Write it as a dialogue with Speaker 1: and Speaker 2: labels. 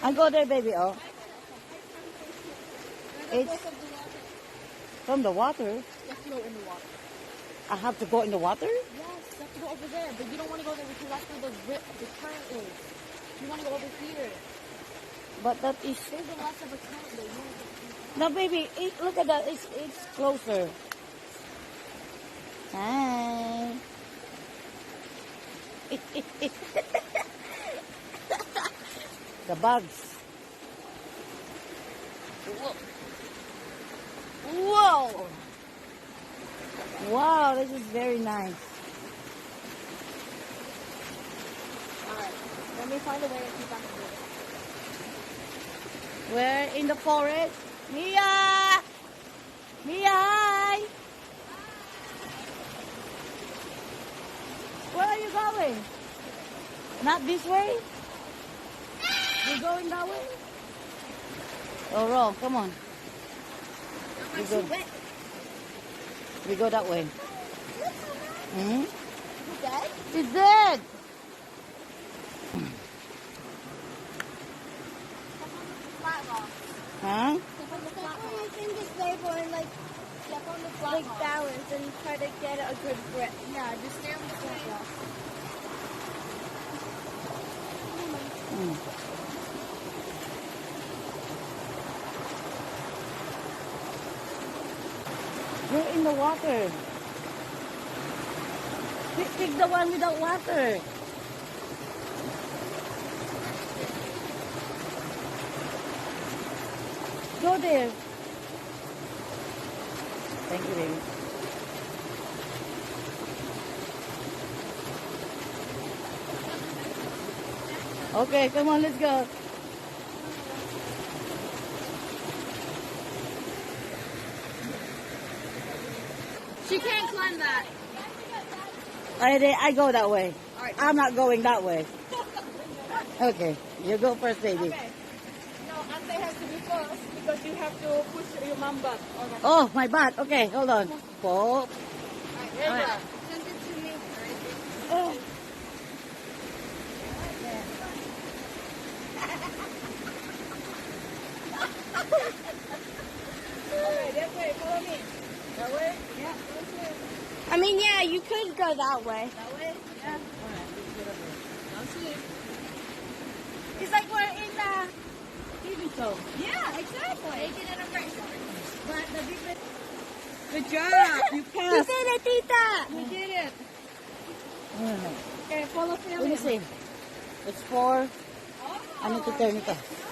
Speaker 1: I go there, baby. Oh, it's from the water.
Speaker 2: You have to go in the water.
Speaker 1: I have to go in the water?
Speaker 2: Yes, you have to go over there, but you don't want to go there because that's where the current is. You want to go over here.
Speaker 1: But that is...
Speaker 2: There's a less of a current there. You want to go
Speaker 1: No, baby. Look at that. It's closer. Hi. The bugs. Whoa. Wow, this is very nice.
Speaker 2: Alright, let me find a way to keep back in
Speaker 1: We're in the forest. Mia! Mia, hi! Where are you going? Not this way? You're going that way? Oh, wrong. Come on. We go that way. Hmm?
Speaker 2: You dead?
Speaker 1: She's dead.
Speaker 2: Flat rock.
Speaker 1: Huh?
Speaker 2: Step on the flat rock. You can just label and step on the flat rock. Balance and try to get a good grip. Yeah, just stay on the flat rock.
Speaker 1: Mm. You're in the water. Pick the one without water. Go there. Thank you, baby. Okay, come on, let's go.
Speaker 2: She can't climb that.
Speaker 1: I go that way.
Speaker 2: All right.
Speaker 1: I'm not going that way. Okay, you go first, baby.
Speaker 2: Okay. No, Ante has to be first because you have to push your mom butt. Okay.
Speaker 1: Oh, my butt. Okay, hold on. Pull.
Speaker 2: There you go. Send it to me.
Speaker 1: Oh.
Speaker 2: Okay, that way. Follow me. That way? Yeah.
Speaker 3: I mean, yeah, you could go that way.
Speaker 2: That way? Yeah. Don't sleep.
Speaker 3: It's like we're in the...
Speaker 1: Even so.
Speaker 2: Yeah, exactly. Making it a race.
Speaker 1: But the difference... Good job. You
Speaker 3: You
Speaker 1: passed.
Speaker 3: did it, Tita!
Speaker 2: We did it.
Speaker 1: Mm.
Speaker 2: Okay, follow
Speaker 1: Let me
Speaker 2: Philip.
Speaker 1: see. It's 4.
Speaker 2: Oh.
Speaker 1: I need to turn it off.